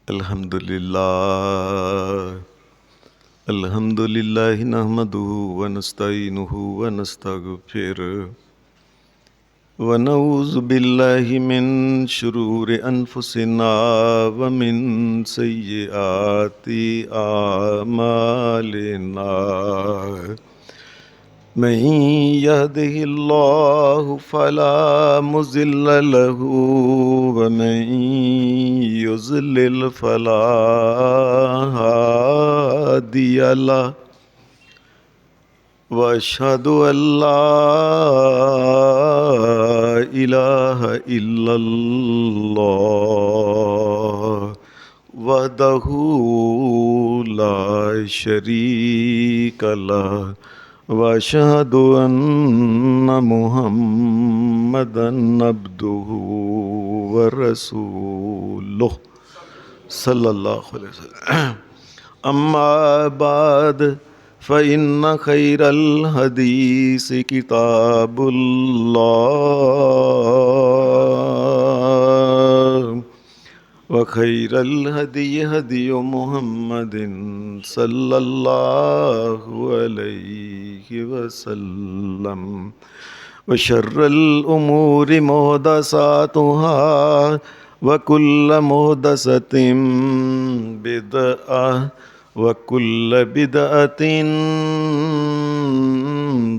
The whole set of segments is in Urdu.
الحمدللہ نحمدہ ونستعینہ ونستغفرہ ونعوذ باللہ من شرور انفسنا ومن سیئات اعمالنا من يهده الله فلا مضل له ومن يضلل فلا هادي له وأشهد أن لا إله إلا الله وحده لا شريك له وأشهد أن محمدا عبده ورسوله صلی اللہ علیہ وسلم اما بعد فإن خير الحديث كتاب الله وخير الهدي هدي محمد صلى الله عليه وسلم وشر الأمور محدثاتها وكل محدثة بدعة وكل بدعة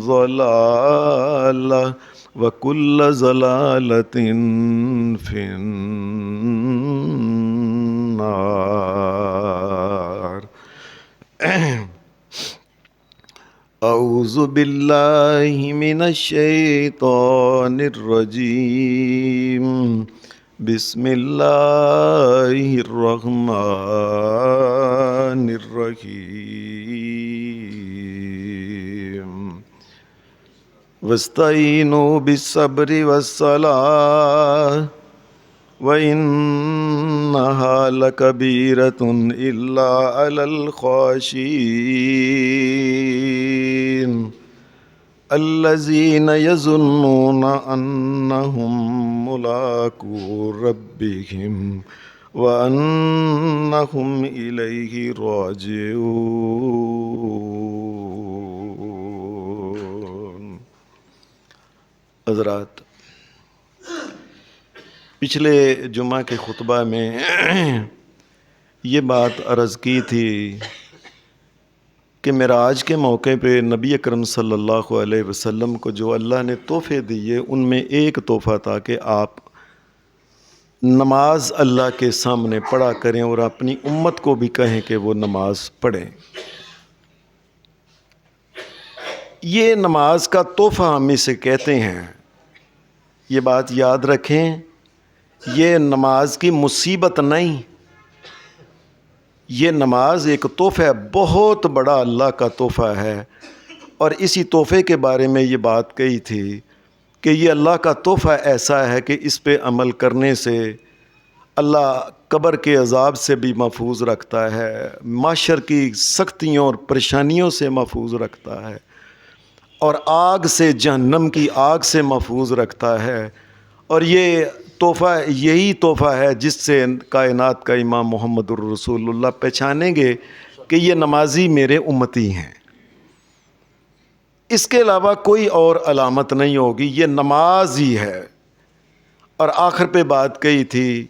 ضلالة وكل ضلالة في النار أعوذ بالله من الشيطان الرجيم بسم اللہ الرحمن الرحیم واستعینوا بالصبر والصلاة وإنها لكبيرة إلا على الخاشعين الذين يظنون أنهم ملاقو ربهم وأنهم إليه راجعون۔ حضرات، پچھلے جمعہ کے خطبہ میں یہ بات عرض کی تھی کہ معراج کے موقع پہ نبی اکرم صلی اللہ علیہ وسلم کو جو اللہ نے تحفے دیے ان میں ایک تحفہ تھا کہ آپ نماز اللہ کے سامنے پڑھا کریں اور اپنی امت کو بھی کہیں کہ وہ نماز پڑھیں۔ یہ نماز کا تحفہ ہم اسے کہتے ہیں، یہ بات یاد رکھیں۔ یہ نماز کی مصیبت نہیں، یہ نماز ایک تحفہ ہے، بہت بڑا اللہ کا تحفہ ہے۔ اور اسی تحفے کے بارے میں یہ بات کہی تھی کہ یہ اللہ کا تحفہ ایسا ہے کہ اس پہ عمل کرنے سے اللہ قبر کے عذاب سے بھی محفوظ رکھتا ہے، محشر کی سختیوں اور پریشانیوں سے محفوظ رکھتا ہے، اور آگ سے، جہنم کی آگ سے محفوظ رکھتا ہے۔ اور یہ تحفہ یہی تحفہ ہے جس سے کائنات کا امام محمد الرسول اللہ پہچانیں گے کہ یہ نمازی میرے امتی ہیں۔ اس کے علاوہ کوئی اور علامت نہیں ہوگی، یہ نماز ہی ہے۔ اور آخر پہ بات کہی تھی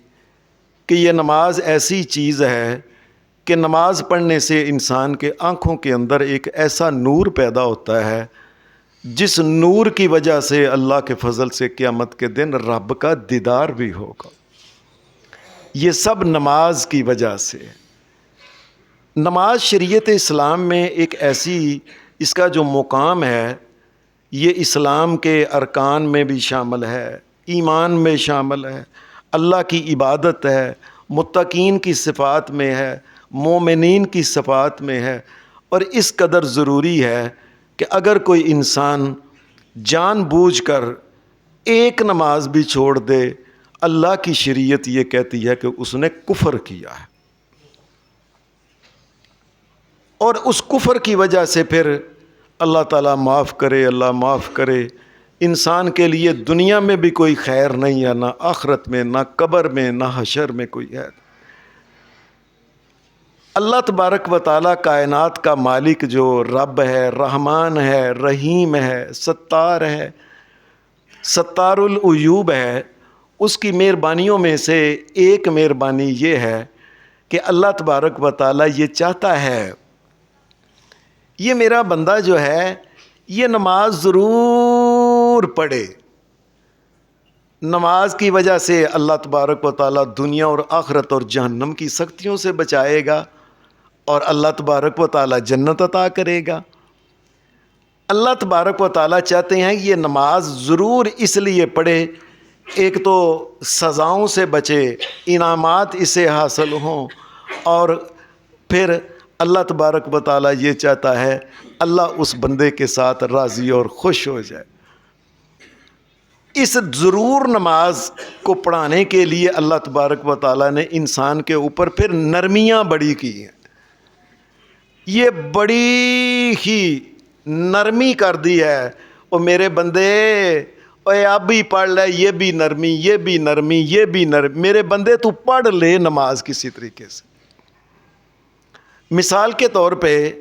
کہ یہ نماز ایسی چیز ہے کہ نماز پڑھنے سے انسان کے آنکھوں کے اندر ایک ایسا نور پیدا ہوتا ہے جس نور کی وجہ سے اللہ کے فضل سے قیامت کے دن رب کا دیدار بھی ہوگا۔ یہ سب نماز کی وجہ سے۔ نماز شریعت اسلام میں ایک ایسی، اس کا جو مقام ہے یہ اسلام کے ارکان میں بھی شامل ہے، ایمان میں شامل ہے، اللہ کی عبادت ہے، متقین کی صفات میں ہے، مومنین کی صفات میں ہے۔ اور اس قدر ضروری ہے کہ اگر کوئی انسان جان بوجھ کر ایک نماز بھی چھوڑ دے، اللہ کی شریعت یہ کہتی ہے کہ اس نے کفر کیا ہے، اور اس کفر کی وجہ سے پھر اللہ تعالیٰ معاف کرے، اللہ معاف کرے، انسان کے لیے دنیا میں بھی کوئی خیر نہیں ہے، نہ آخرت میں، نہ قبر میں، نہ حشر میں کوئی ہے۔ اللہ تبارک و تعالیٰ کائنات کا مالک جو رب ہے، رحمان ہے، رحیم ہے، ستار ہے، ستار العیوب ہے، اس کی مہربانیوں میں سے ایک مہربانی یہ ہے کہ اللہ تبارک و تعالیٰ یہ چاہتا ہے یہ میرا بندہ جو ہے یہ نماز ضرور پڑھے۔ نماز کی وجہ سے اللہ تبارک و تعالیٰ دنیا اور آخرت اور جہنم کی سختیوں سے بچائے گا، اور اللہ تبارک و تعالیٰ جنت عطا کرے گا۔ اللہ تبارک و تعالیٰ چاہتے ہیں یہ نماز ضرور اس لیے پڑھے، ایک تو سزاؤں سے بچے، انعامات اسے حاصل ہوں، اور پھر اللہ تبارک و تعالیٰ یہ چاہتا ہے اللہ اس بندے کے ساتھ راضی اور خوش ہو جائے۔ اس ضرور نماز کو پڑھانے کے لیے اللہ تبارک و تعالیٰ نے انسان کے اوپر پھر نرمیاں بڑی کی ہیں۔ یہ بڑی ہی نرمی کر دی ہے، او میرے بندے، اے اب بھی پڑھ لے، یہ بھی نرمی، یہ بھی نرمی، یہ بھی نرمی، میرے بندے تو پڑھ لے نماز کسی طریقے سے۔ مثال کے طور پہ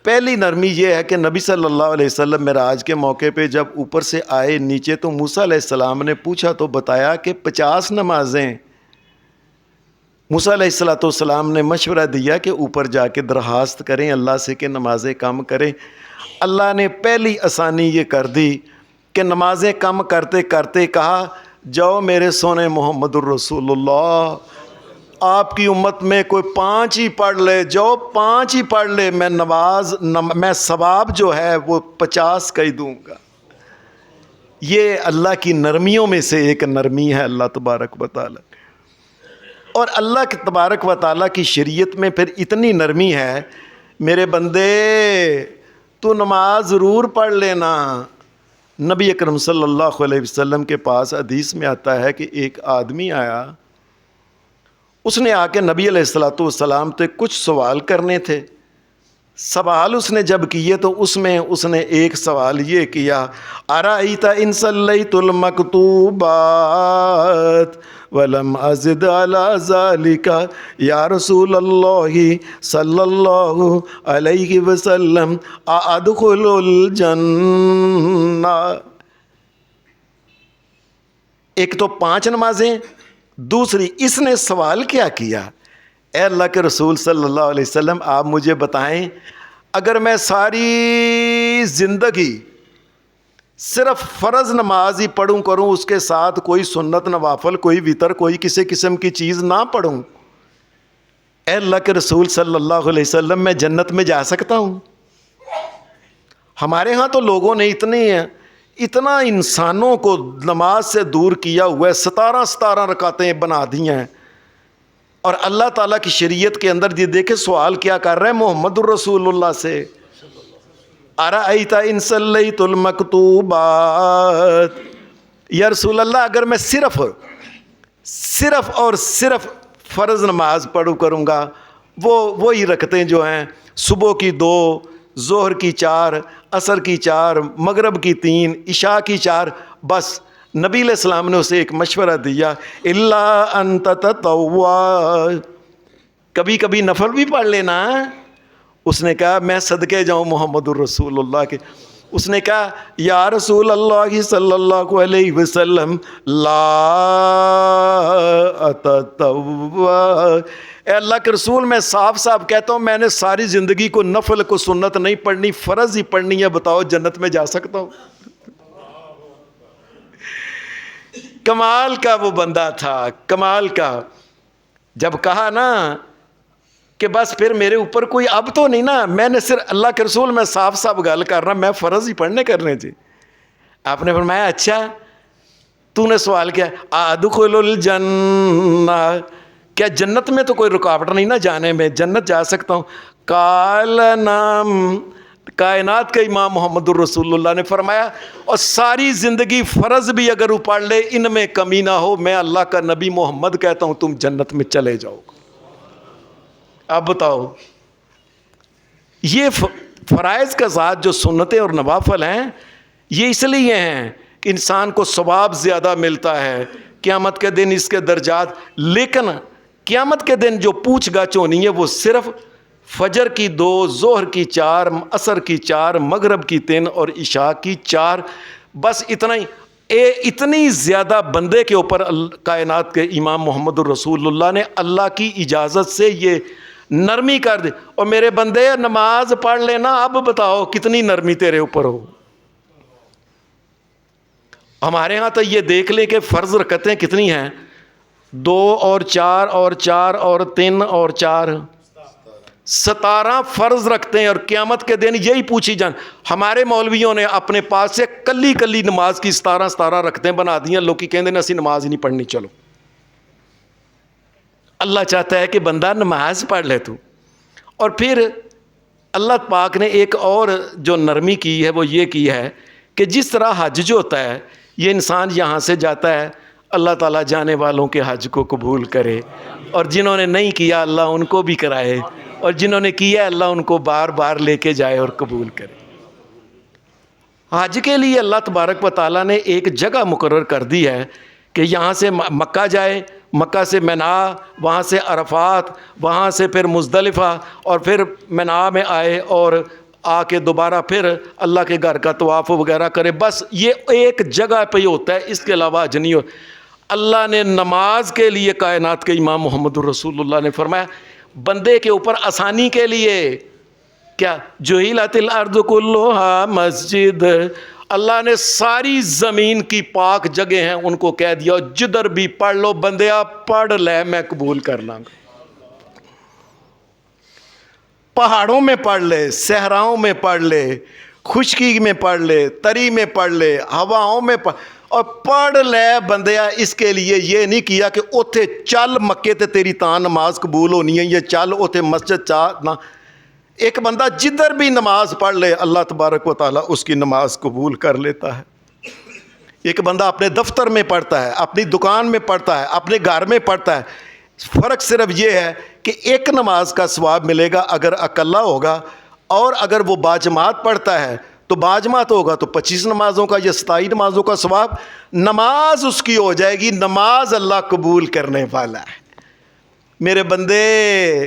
پہلی نرمی یہ ہے کہ نبی صلی اللہ علیہ وسلم معراج کے موقع پہ جب اوپر سے آئے نیچے تو موسیٰ علیہ السلام نے پوچھا تو بتایا کہ 50 نمازیں۔ موسیٰ علیہ السلام نے مشورہ دیا کہ اوپر جا کے درخواست کریں اللہ سے کہ نمازیں کم کریں۔ اللہ نے پہلی آسانی یہ کر دی کہ نمازیں کم کرتے کرتے کہا جاؤ میرے سونے محمد الرسول اللہ، آپ کی امت میں کوئی 5 ہی پڑھ لے، جو 5 ہی پڑھ لے، میں ثواب جو ہے وہ 50 کا ہی دوں گا۔ یہ اللہ کی نرمیوں میں سے ایک نرمی ہے اللہ تبارک و تعالیٰ۔ اور اللہ کے تبارک و تعالیٰ کی شریعت میں پھر اتنی نرمی ہے، میرے بندے تو نماز ضرور پڑھ لینا۔ نبی اکرم صلی اللہ علیہ وسلم کے پاس حدیث میں آتا ہے کہ ایک آدمی آیا، اس نے آ کے نبی علیہ السلام سے کچھ سوال کرنے تھے۔ سوال اس نے جب کیے تو اس میں اس نے ایک سوال یہ کیا، ارائیت ان صلیت المکتوبات ولم ازد علی ذالک یا رسول اللہ صلی اللہ علیہ وسلم ادخل الجنہ۔ ایک تو 5 نمازیں، دوسری اس نے سوال کیا کیا، اے اللہ کے رسول صلی اللہ علیہ وسلم آپ مجھے بتائیں اگر میں ساری زندگی صرف فرض نماز ہی پڑھوں کروں، اس کے ساتھ کوئی سنت نوافل، کوئی وتر، کوئی کسی قسم کی چیز نہ پڑھوں، اے اللہ کے رسول صلی اللہ علیہ وسلم میں جنت میں جا سکتا ہوں؟ ہمارے ہاں تو لوگوں نے اتنا انسانوں کو نماز سے دور کیا ہوا ہے، 17 رکعتیں بنا دی ہیں، اور اللہ تعالیٰ کی شریعت کے اندر یہ دیکھیں سوال کیا کر رہے ہیں محمد الرسول اللہ سے، ارائیت ان صلیت المکتوبات، یا رسول اللہ اگر میں صرف اور صرف فرض نماز پڑھوں کروں گا، وہی رکعتیں جو ہیں صبح کی 2، ظہر کی 4، عصر کی 4، مغرب کی 3، عشاء کی 4، بس نبی علیہ السلام نے اسے ایک مشورہ دیا، الا ان تتطوع، کبھی کبھی نفل بھی پڑھ لینا۔ اس نے کہا میں صدقے جاؤں محمد الرسول اللہ کے، اس نے کہا یا رسول اللہ صلی اللہ علیہ وسلم لا اتطوع، اے اللہ کے رسول میں صاف صاف کہتا ہوں میں نے ساری زندگی کو نفل کو سنت نہیں پڑھنی، فرض ہی پڑھنی ہے، بتاؤ جنت میں جا سکتا ہوں؟ کمال کا وہ بندہ تھا، کمال کا۔ جب کہا نا کہ بس پھر میرے اوپر کوئی اب تو نہیں نا، میں نے صرف اللہ کے رسول میں صاف صاف گل کر رہا، میں فرض ہی پڑھنے کرنے جی۔ آپ نے فرمایا اچھا تو نے سوال کیا، ادخل الجنہ، کیا جنت میں تو کوئی رکاوٹ نہیں نا جانے میں، جنت جا سکتا ہوں؟ قال نعم، کائنات کا امام محمد الرسول اللہ نے فرمایا اور ساری زندگی فرض بھی اگر وہ پڑھ لے ان میں کمی نہ ہو، میں اللہ کا نبی محمد کہتا ہوں تم جنت میں چلے جاؤ۔ اب بتاؤ یہ فرائض کا ذات جو سنتیں اور نوافل ہیں یہ اس لیے ہیں کہ انسان کو ثواب زیادہ ملتا ہے قیامت کے دن اس کے درجات. لیکن قیامت کے دن جو پوچھ گچھ ہونی ہے وہ صرف فجر کی 2، ظہر کی 4، عصر کی 4، مغرب کی 3 اور عشاء کی 4، بس اتنا ہی. اتنی زیادہ بندے کے اوپر کائنات کے امام محمد الرسول اللہ نے اللہ کی اجازت سے یہ نرمی کر دی. اور میرے بندے نماز پڑھ لینا، اب بتاؤ کتنی نرمی تیرے اوپر ہو. ہمارے ہاں تو یہ دیکھ لیں کہ فرض رکعتیں کتنی ہیں، 2 اور 4 اور 4 اور 3 اور 4، 17 فرض رکھتے ہیں. اور قیامت کے دن یہی پوچھی جان. ہمارے مولویوں نے اپنے پاس سے کلی کلی نماز کی 17 رکھتے بنا دی ہیں. لوگ کی کہندے نے اسی نماز ہی نہیں پڑھنی. چلو اللہ چاہتا ہے کہ بندہ نماز پڑھ لے تو. اور پھر اللہ پاک نے ایک اور جو نرمی کی ہے وہ یہ کی ہے کہ جس طرح حج جو ہوتا ہے، یہ انسان یہاں سے جاتا ہے، اللہ تعالیٰ جانے والوں کے حج کو قبول کرے، اور جنہوں نے نہیں کیا اللہ ان کو بھی کرائے، اور جنہوں نے کیا اللہ ان کو بار بار لے کے جائے اور قبول کرے. حج کے لیے اللہ تبارک و تعالیٰ نے ایک جگہ مقرر کر دی ہے کہ یہاں سے مکہ جائے، مکہ سے مینا، وہاں سے عرفات، وہاں سے پھر مزدلفہ، اور پھر مینا میں آئے اور آ کے دوبارہ پھر اللہ کے گھر کا طواف وغیرہ کرے. بس یہ ایک جگہ پہ ہی ہوتا ہے، اس کے علاوہ حج نہیں ہو. اللہ نے نماز کے لیے کائنات کے امام محمد الرسول اللہ نے فرمایا بندے کے اوپر آسانی کے لیے کیا جُعِلَتِ الْأَرْضُ كُلُّهَا مسجد، اللہ نے ساری زمین کی پاک جگہ ہیں ان کو کہہ دیا جدھر بھی پڑھ لو بندیا، پڑھ لے میں قبول کر لاں گا. پہاڑوں میں پڑھ لے، صحراؤں میں پڑھ لے، خشکی میں پڑھ لے، تری میں پڑھ لے، ہواؤں میں اور پڑھ لے بندیا. اس کے لیے یہ نہیں کیا کہ اوتھے چل مکے تے تیری تاں نماز قبول ہونی ہے، یہ چل اوتھے مسجد نہ. ایک بندہ جدھر بھی نماز پڑھ لے اللہ تبارک و تعالیٰ اس کی نماز قبول کر لیتا ہے. ایک بندہ اپنے دفتر میں پڑھتا ہے، اپنی دکان میں پڑھتا ہے، اپنے گھر میں پڑھتا ہے. فرق صرف یہ ہے کہ ایک نماز کا ثواب ملے گا اگر اکلا ہوگا، اور اگر وہ باجماعت پڑھتا ہے تو باجماعت ہوگا تو 25 نمازوں کا یا 27 نمازوں کا ثواب. نماز اس کی ہو جائے گی. نماز اللہ قبول کرنے والا ہے میرے بندے.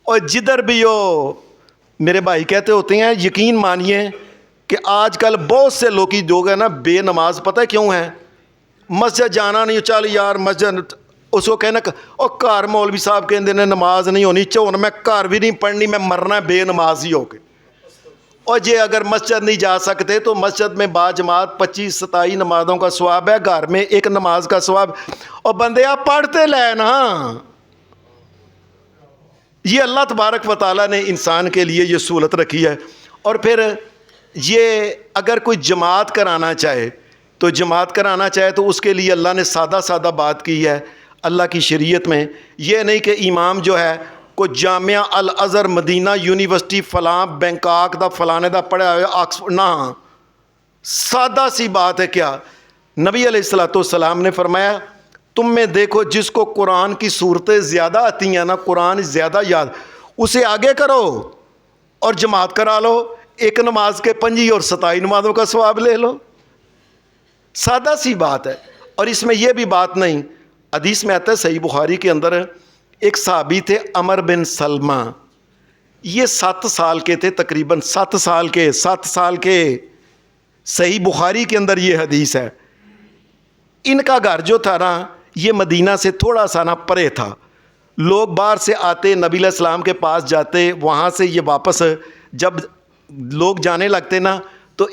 اور جدھر بھی ہو میرے بھائی کہتے ہوتے ہیں یقین مانیے کہ آج کل بہت سے لوگ ہیں نا بے نماز. پتہ ہے کیوں ہے؟ مسجد جانا نہیں، چل یار مسجد، اس کو کہنا اور گھر مولوی صاحب کہندے نے نماز نہیں ہونی چون، میں گھر بھی نہیں پڑھنی، میں مرنا بے نماز ہی ہو کے. اور جے اگر مسجد نہیں جا سکتے تو مسجد میں باجماعت 25-27 نمازوں کا ثواب ہے، گھر میں ایک نماز کا ثواب. اور بندے آپ پڑھتے لے نا. یہ اللہ تبارک و تعالیٰ نے انسان کے لیے یہ سہولت رکھی ہے. اور پھر یہ اگر کوئی جماعت کرانا چاہے تو جماعت کرانا چاہے تو اس کے لیے اللہ نے سادہ سادہ بات کی ہے اللہ کی شریعت میں. یہ نہیں کہ امام جو ہے کوئی جامعہ الازہر مدینہ یونیورسٹی فلاں بینکاک دا فلانے دا پڑھا ہوئے آکسفورڈ، نہ. سادہ سی بات ہے. کیا نبی علیہ السلام نے فرمایا تم میں دیکھو جس کو قرآن کی صورتیں زیادہ آتی ہیں نا، قرآن زیادہ یاد، اسے آگے کرو اور جماعت کرا لو. ایک نماز کے 25 اور 27 نمازوں کا ثواب لے لو. سادہ سی بات ہے. اور اس میں یہ بھی بات نہیں، حدیث میں آتا ہے صحیح بخاری کے اندر ایک صحابی تھے عمر بن سلمہ. یہ 7 سال کے تھے، تقریباً 7 سال کے. صحیح بخاری کے اندر یہ حدیث ہے. ان کا گھر جو تھا نا یہ مدینہ سے تھوڑا سا نا پرے تھا. لوگ باہر سے آتے نبی علیہ السلام کے پاس جاتے، وہاں سے یہ واپس جب لوگ جانے لگتے نا تو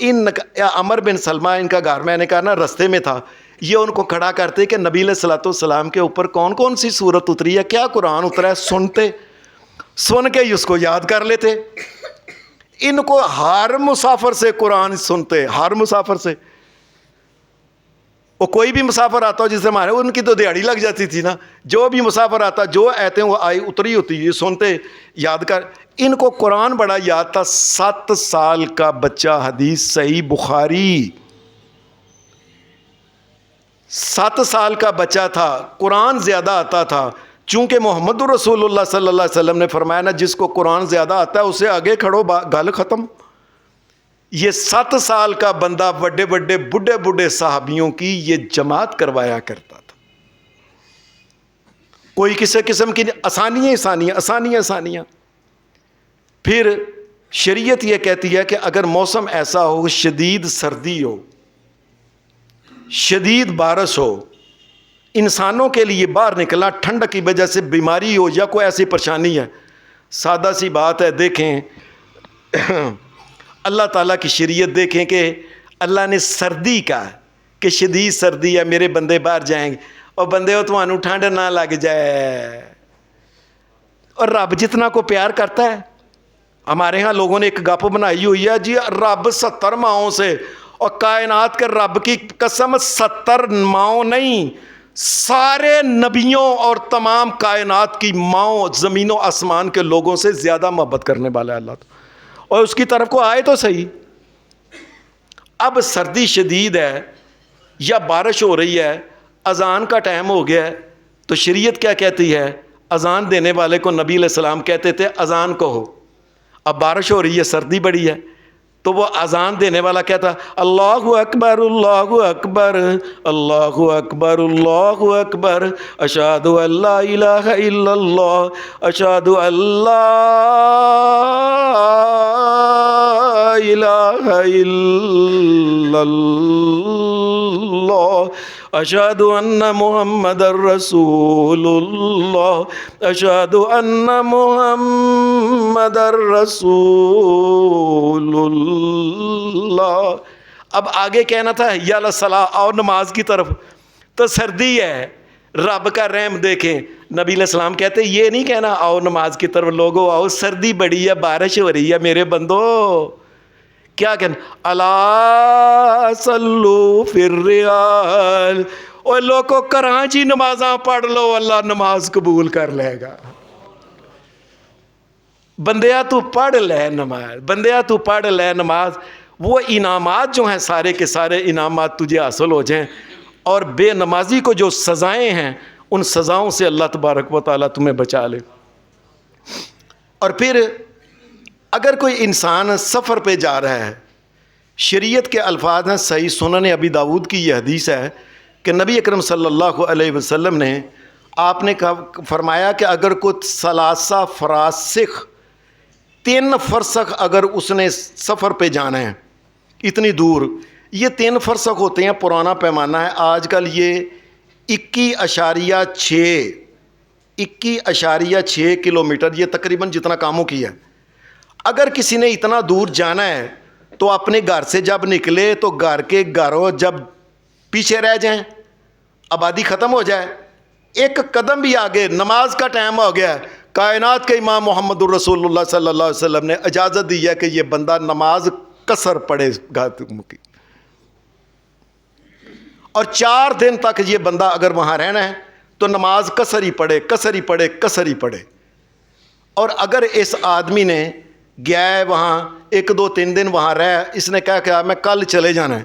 عمر بن سلمہ ان کا گھر میں نے کہا نا رستے میں تھا، یہ ان کو کھڑا کرتے کہ نبی علیہ السلام کے اوپر کون کون سی صورت اتری ہے، کیا قرآن اترا ہے. سن کے ہی اس کو یاد کر لیتے. ان کو ہر مسافر سے قرآن سنتے، ہر مسافر سے. وہ کوئی بھی مسافر آتا ہو جس سے ہمارے ان کی تو دیہڑی لگ جاتی تھی نا، جو بھی مسافر آتا جو آتے ہیں وہ آئی اتری ہوتی، یہ سنتے یاد کر. ان کو قرآن بڑا یاد تھا. 7 سال کا بچہ، حدیث صحیح بخاری، 7 سال کا بچہ تھا، قرآن زیادہ آتا تھا. چونکہ محمد رسول اللہ صلی اللہ علیہ وسلم نے فرمایا نا جس کو قرآن زیادہ آتا ہے اسے آگے کھڑو، گل ختم. یہ 7 سال کا بندہ بڑے بڑے بڈھے بڈھے صحابیوں کی یہ جماعت کروایا کرتا تھا. کوئی کسی قسم کی آسانیاں. پھر شریعت یہ کہتی ہے کہ اگر موسم ایسا ہو، شدید سردی ہو، شدید بارش ہو، انسانوں کے لیے باہر نکلنا ٹھنڈ کی وجہ سے بیماری ہو یا کوئی ایسی پریشانی ہے، سادہ سی بات ہے. دیکھیں اللہ تعالیٰ کی شریعت دیکھیں کہ اللہ نے سردی کا کہ شدید سردی ہے، میرے بندے باہر جائیں گے، اور بندے ہو تمہانوں ٹھنڈ نہ لگ جائے. اور رب جتنا کو پیار کرتا ہے. ہمارے ہاں لوگوں نے ایک گپ بنائی ہوئی ہے جی رب 70 ماؤں سے، اور کائنات کے رب کی قسم 70 ماؤں نہیں، سارے نبیوں اور تمام کائنات کی ماؤں زمین و آسمان کے لوگوں سے زیادہ محبت کرنے والا ہے اللہ تو. اور اس کی طرف کو آئے تو صحیح. اب سردی شدید ہے یا بارش ہو رہی ہے، اذان کا ٹائم ہو گیا ہے، تو شریعت کیا کہتی ہے؟ اذان دینے والے کو نبی علیہ السلام کہتے تھے اذان کہو. اب بارش ہو رہی ہے، سردی بڑی ہے، تو وہ اذان دینے والا کہتا اللہ اکبر اللہ اکبر اللہ اکبر اللہ اکبر اشہد ان لا الہ الا اللہ اشہد ان لا الہ الا اللہ اشہد ان محمد رسول اللہ اشہد ان محمد رسول اللہ. اب آگے کہنا تھا یا الصلاۃ، اور نماز کی طرف. تو سردی ہے، رب کا رحم دیکھیں. نبی علیہ السلام کہتے یہ نہیں کہنا آؤ نماز کی طرف، لوگوں آؤ سردی بڑی ہے، بارش ہو رہی ہے میرے بندو. کیا کہنا؟ الا صلو فی الرحال. اور لوگوں کراچی نمازاں پڑھ لو، اللہ نماز قبول کر لے گا. بندیا تو پڑھ لے نماز، بندیا تو پڑھ لے نماز. وہ انعامات جو ہیں سارے کے سارے انعامات تجھے حاصل ہو جائیں، اور بے نمازی کو جو سزائیں ہیں ان سزاؤں سے اللہ تبارک و تعالیٰ تمہیں بچا لے. اور پھر اگر کوئی انسان سفر پہ جا رہا ہے، شریعت کے الفاظ ہیں، صحیح سنن ابی داود کی یہ حدیث ہے کہ نبی اکرم صلی اللہ علیہ وسلم نے آپ نے فرمایا کہ اگر کوئی ثلاثہ فراسخ 3 فرسخ اگر اس نے سفر پہ جانا ہے اتنی دور، یہ 3 فرسخ ہوتے ہیں، پرانا پیمانہ ہے. آج کل یہ 21.6 کلومیٹر، یہ تقریباً جتنا کاموں کی ہے. اگر کسی نے اتنا دور جانا ہے تو اپنے گھر سے جب نکلے تو گھر کے گھروں جب پیچھے رہ جائیں، آبادی ختم ہو جائے، ایک قدم بھی آگے، نماز کا ٹائم ہو گیا ہے، کائنات کے امام محمد الرسول اللہ صلی اللہ علیہ وسلم نے اجازت دی ہے کہ یہ بندہ نماز قصر پڑھے گا. اور 4 دن تک یہ بندہ اگر وہاں رہنا ہے تو نماز قصر ہی پڑھے، قصر ہی پڑھے، قصر ہی پڑھے. اور اگر اس آدمی نے گیا ہے وہاں 1 2 3 دن وہاں رہ، اس نے کہا کہ میں کل چلے جانا ہے،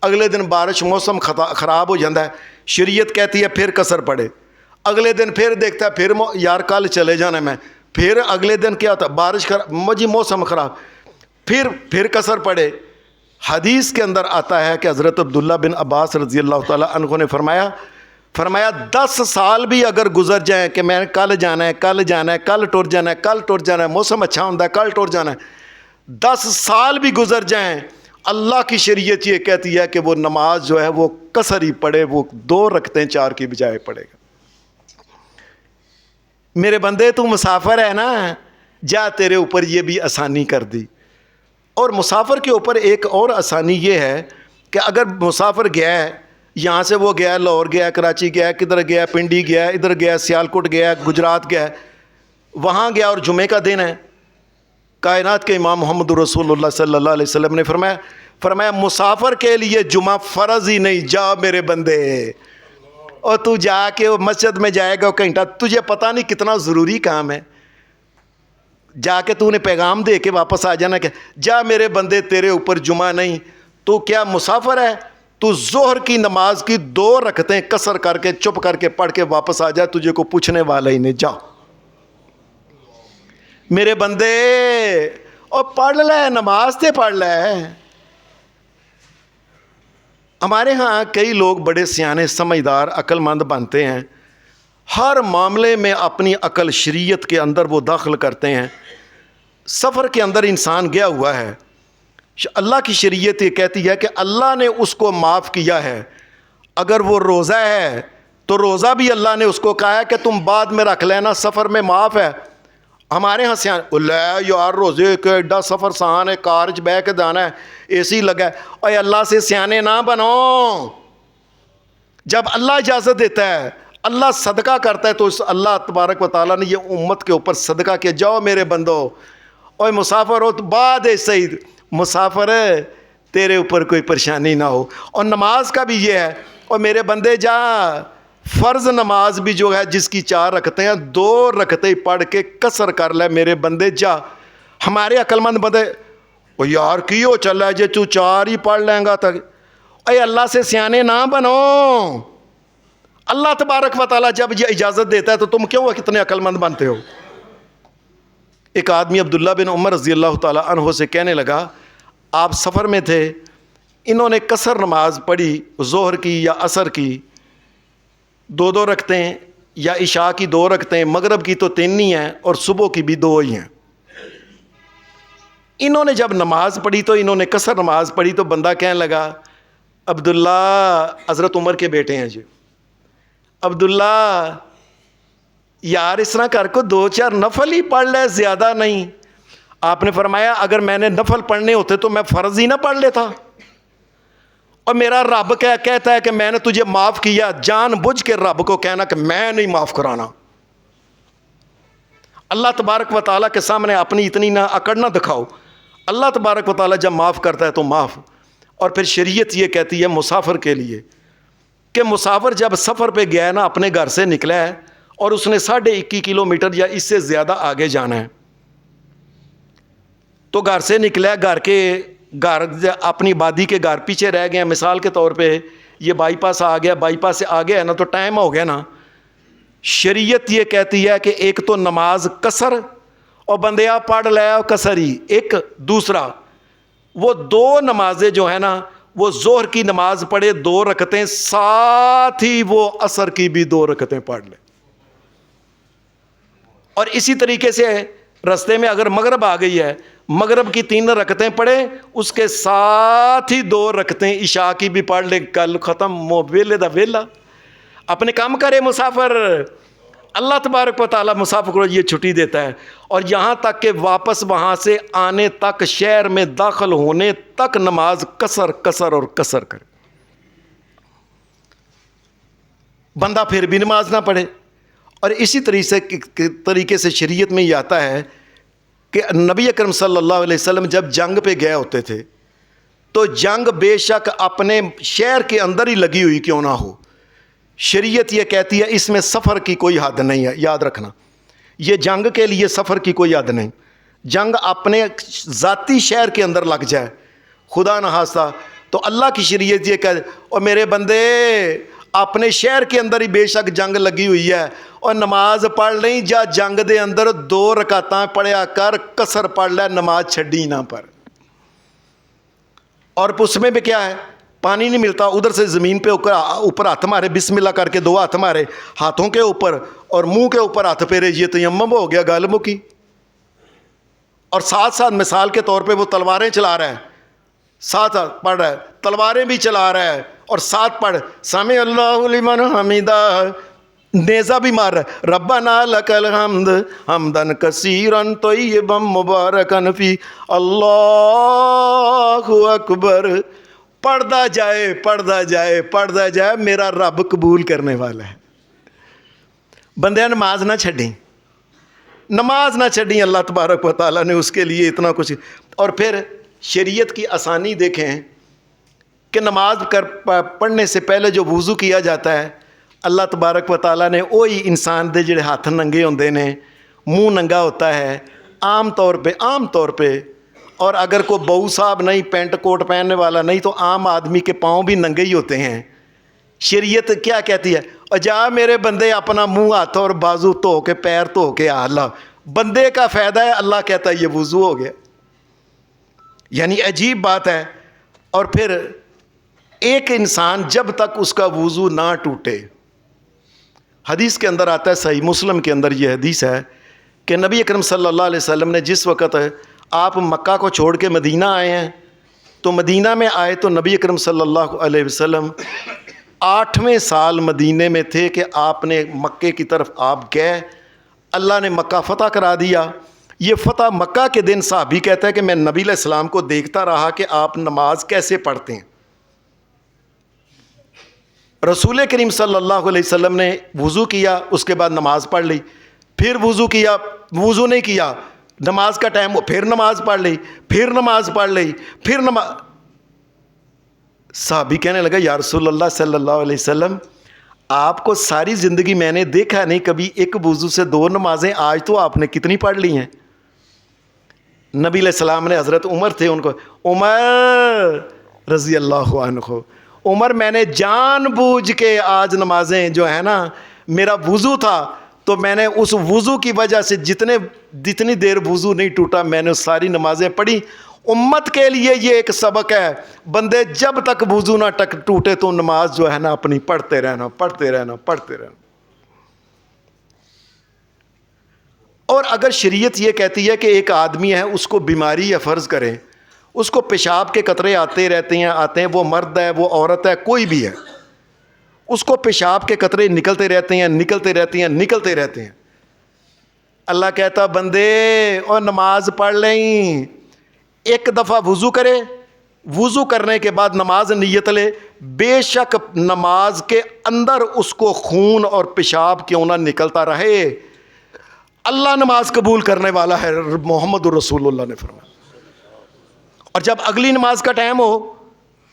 اگلے دن بارش موسم خراب ہو جاتا ہے، شریعت کہتی ہے پھر قصر پڑھے. اگلے دن پھر دیکھتا ہے پھر یار کل چلے جانا ہے میں، پھر اگلے دن کیا ہوتا ہے بارش مجھے موسم خراب، پھر قصر پڑھے. حدیث کے اندر آتا ہے کہ حضرت عبداللہ بن عباس رضی اللہ تعالیٰ عنہ نے فرمایا 10 سال بھی اگر گزر جائیں کہ میں کل جانا ہے، کل جانا ہے، کل ٹر جانا ہے، کل ٹر جانا ہے، موسم اچھا ہوتا ہے کل ٹر جانا ہے، 10 سال بھی گزر جائیں، اللہ کی شریعت یہ کہتی ہے کہ وہ نماز جو ہے وہ قصر ہی پڑھے، وہ 2 رکعتیں 4 کی بجائے پڑھے گا. میرے بندے تو مسافر ہے نا، جا تیرے اوپر یہ بھی آسانی کر دی. اور مسافر کے اوپر ایک اور آسانی یہ ہے کہ اگر مسافر گیا ہے، یہاں سے وہ گیا لاہور گیا، کراچی گیا، کدھر گیا، پنڈی گیا، ادھر گیا، سیالکوٹ گیا، گجرات گیا، وہاں گیا اور جمعے کا دن ہے، کائنات کے امام محمد رسول اللہ صلی اللہ علیہ وسلم نے فرمایا مسافر کے لیے جمعہ فرض ہی نہیں. جا میرے بندے، اور تو جا کے مسجد میں جائے گا گھنٹہ، تجھے پتہ نہیں کتنا ضروری کام ہے، جا کے تو نے پیغام دے کے واپس آ جانا کہ جا میرے بندے تیرے اوپر جمعہ نہیں. تو کیا مسافر ہے؟ تو ظہر کی نماز کی 2 رکعتیں قصر کر کے چپ کر کے پڑھ کے واپس آ جا، تجھے کو پوچھنے والا ہی نہیں. جا میرے بندے، اور پڑھ لے نماز تے پڑھ لے. ہمارے ہاں کئی لوگ بڑے سیانے سمجھدار عقل مند بنتے ہیں، ہر معاملے میں اپنی عقل شریعت کے اندر وہ داخل کرتے ہیں۔ سفر کے اندر انسان گیا ہوا ہے، اللہ کی شریعت یہ کہتی ہے کہ اللہ نے اس کو معاف کیا ہے۔ اگر وہ روزہ ہے تو روزہ بھی اللہ نے اس کو کہا ہے کہ تم بعد میں رکھ لینا، سفر میں معاف ہے۔ ہمارے ہاں سیاح لے یار روزے کے ایڈا سفر سان ہے، کار چ بہ کے جانا ہے، اے سی لگا ہے، اور اللہ سے سیانے نہ بنو۔ جب اللہ اجازت دیتا ہے، اللہ صدقہ کرتا ہے، تو اس اللہ تبارک و تعالیٰ نے یہ امت کے اوپر صدقہ کیا، جاؤ میرے بندو، اور مسافر ہو تو بعد سعید مسافر ہے، تیرے اوپر کوئی پریشانی نہ ہو۔ اور نماز کا بھی یہ ہے، اور میرے بندے جا، فرض نماز بھی جو ہے جس کی 4 رکعتیں ہیں، 2 رکعتیں پڑھ کے قصر کر لے میرے بندے جا۔ ہمارے عقل مند بندے او یار کیوں چلا جے تو 4 ہی پڑھ لیں گا تک، اے اللہ سے سیانے نہ بنو۔ اللہ تبارک و تعالیٰ جب یہ اجازت دیتا ہے تو تم کیوں کتنے عقل مند بنتے ہو؟ ایک آدمی عبداللہ بن عمر رضی اللہ تعالیٰ عنہ سے کہنے لگا، آپ سفر میں تھے، انہوں نے قصر نماز پڑھی، ظہر کی یا عصر کی 2 رکعتیں، یا عشاء کی 2 رکعتیں، مغرب کی تو 3 ہی ہیں، اور صبح کی بھی 2 ہی ہیں۔ انہوں نے جب نماز پڑھی تو انہوں نے قصر نماز پڑھی، تو بندہ کہنے لگا، عبداللہ حضرت عمر کے بیٹے ہیں جی، عبداللہ یار اس طرح کر کو 2-4 نفل ہی پڑھ لے، زیادہ نہیں۔ آپ نے فرمایا اگر میں نے نفل پڑھنے ہوتے تو میں فرض ہی نہ پڑھ لیتا، اور میرا رب کیا کہتا ہے کہ میں نے تجھے معاف کیا، جان بوجھ کے رب کو کہنا کہ میں نہیں معاف کرانا۔ اللہ تبارک و تعالیٰ کے سامنے اپنی اتنی نہ اکڑ نہ دکھاؤ۔ اللہ تبارک و تعالیٰ جب معاف کرتا ہے تو معاف۔ اور پھر شریعت یہ کہتی ہے مسافر کے لیے کہ مسافر جب سفر پہ گیا ہے نا، اپنے گھر سے نکلا ہے اور اس نے 21.5 کلومیٹر یا اس سے زیادہ آگے جانا ہے، تو گھر سے نکلا ہے، گھر اپنی بادی کے گھر پیچھے رہ گئے ہیں، مثال کے طور پہ یہ بائی پاس آ گیا، بائی پاس سے آگے ہے نا تو ٹائم ہو گیا نا، شریعت یہ کہتی ہے کہ ایک تو نماز قصر، اور بندیا پڑھ لیا قصر ہی، ایک دوسرا وہ 2 نمازیں جو ہے نا، وہ ظہر کی نماز پڑھے 2 رکعتیں، ساتھ ہی وہ عصر کی بھی 2 رکعتیں پڑھ لے۔ اور اسی طریقے سے رستے میں اگر مغرب آ گئی ہے، مغرب کی 3 رکعتیں پڑھے، اس کے ساتھ ہی 2 رکعتیں عشاء کی بھی پڑھ لے، کل ختم، ویلے دا ویلا، اپنے کام کرے مسافر۔ اللہ تبارک و تعالیٰ مسافر کو یہ چھٹی دیتا ہے، اور یہاں تک کہ واپس وہاں سے آنے تک، شہر میں داخل ہونے تک نماز قصر قصر اور قصر کرے، بندہ پھر بھی نماز نہ پڑھے۔ اور اسی طریقے سے شریعت میں یہ آتا ہے کہ نبی اکرم صلی اللہ علیہ وسلم جب جنگ پہ گئے ہوتے تھے تو جنگ بے شک اپنے شہر کے اندر ہی لگی ہوئی کیوں نہ ہو، شریعت یہ کہتی ہے اس میں سفر کی کوئی حد نہیں ہے، یاد رکھنا، یہ جنگ کے لیے سفر کی کوئی حد نہیں۔ جنگ اپنے ذاتی شہر کے اندر لگ جائے خدا نہ خواستہ تو اللہ کی شریعت یہ کہے، اور میرے بندے اپنے شہر کے اندر ہی بے شک جنگ لگی ہوئی ہے اور نماز پڑھ لیں، جا جنگ دے اندر 2 رکعتاں پڑھیا کر، قصر پڑھ لے، نماز چھڈی نہ پر۔ اور اس میں بھی کیا ہے، پانی نہیں ملتا، ادھر سے زمین پہ اوپر ہاتھ مارے، بسم اللہ کر کے 2 ہاتھ مارے ہاتھوں کے اوپر، اور منہ کے اوپر ہاتھ پھیرے، یہ تیمم ہو گیا، گل مکی۔ اور ساتھ ساتھ مثال کے طور پہ وہ تلواریں چلا رہا ہے، ساتھ پڑھ رہا ہے، تلواریں بھی چلا رہا ہے، اور ساتھ پڑھ سمع اللہ لمن حمیدہ، نیزہ بھی مار رہا ہے، ربنا لک الحمد حمدا کثیرا طیبا مبارکا فی، اللہ اکبر، پڑھتا جائے پڑھتا جائے پڑھتا جائے، میرا رب قبول کرنے والا ہے۔ بندے نماز نہ چھڈیں، نماز نہ چھڈیں، اللہ تبارک و تعالیٰ نے اس کے لیے اتنا کچھ۔ اور پھر شریعت کی آسانی دیکھیں کہ نماز پڑھنے سے پہلے جو وضو کیا جاتا ہے، اللہ تبارک و تعالیٰ نے وہی انسان دے جڑے ہاتھ ننگے ہوندے نے، منہ ننگا ہوتا ہے عام طور پہ، اور اگر کوئی بہو صاحب نہیں، پینٹ کوٹ پہننے والا نہیں، تو عام آدمی کے پاؤں بھی ننگے ہی ہوتے ہیں۔ شریعت کیا کہتی ہے، اور جا میرے بندے اپنا منہ، ہاتھ اور بازو دھو کے، پیر دھو کے اللہ، بندے کا فائدہ ہے، اللہ کہتا ہے یہ وضو ہو گیا۔ یعنی عجیب بات ہے۔ اور پھر ایک انسان جب تک اس کا وضو نہ ٹوٹے، حدیث کے اندر آتا ہے، صحیح مسلم کے اندر یہ حدیث ہے کہ نبی اکرم صلی اللہ علیہ وسلم نے جس وقت آپ مکہ کو چھوڑ کے مدینہ آئے ہیں، تو مدینہ میں آئے تو نبی اکرم صلی اللہ علیہ وسلم 8ویں سال مدینے میں تھے کہ آپ نے مکے کی طرف آپ گئے، اللہ نے مکہ فتح کرا دیا۔ یہ فتح مکہ کے دن صحابی کہتا ہے کہ میں نبی علیہ السلام کو دیکھتا رہا کہ آپ نماز کیسے پڑھتے ہیں۔ رسول کریم صلی اللہ علیہ وسلم نے وضو کیا، اس کے بعد نماز پڑھ لی، پھر وضو کیا، وضو نہیں کیا، نماز کا ٹائم ہو، پھر نماز پڑھ لی، پھر نماز پڑھ لی، پھر نماز۔ صحابی کہنے لگا یا رسول اللہ صلی اللہ علیہ وسلم، آپ کو ساری زندگی میں نے دیکھا نہیں کبھی ایک وضو سے 2 نمازیں، آج تو آپ نے کتنی پڑھ لی ہیں؟ نبی علیہ السلام نے، حضرت عمر تھے، ان کو، عمر رضی اللہ عنہ، عمر میں نے جان بوجھ کے آج نمازیں جو ہے نا، میرا وضو تھا تو میں نے اس وضو کی وجہ سے جتنی دیر وضو نہیں ٹوٹا میں نے ساری نمازیں پڑھی۔ امت کے لیے یہ ایک سبق ہے، بندے جب تک وضو نہ ٹوٹے تو نماز جو ہے نا اپنی پڑھتے رہنا، پڑھتے رہنا، پڑھتے رہنا۔ اور اگر شریعت یہ کہتی ہے کہ ایک آدمی ہے، اس کو بیماری یا فرض کریں اس کو پیشاب کے قطرے آتے ہیں، وہ مرد ہے، وہ عورت ہے، کوئی بھی ہے، اس کو پیشاب کے قطرے نکلتے رہتے ہیں، اللہ کہتا بندے اور نماز پڑھ لیں، ایک دفعہ وضو کرے، وضو کرنے کے بعد نماز نیت لے، بے شک نماز کے اندر اس کو خون اور پیشاب کیوں نہ نکلتا رہے، اللہ نماز قبول کرنے والا ہے، محمد رسول اللہ نے فرمایا۔ اور جب اگلی نماز کا ٹائم ہو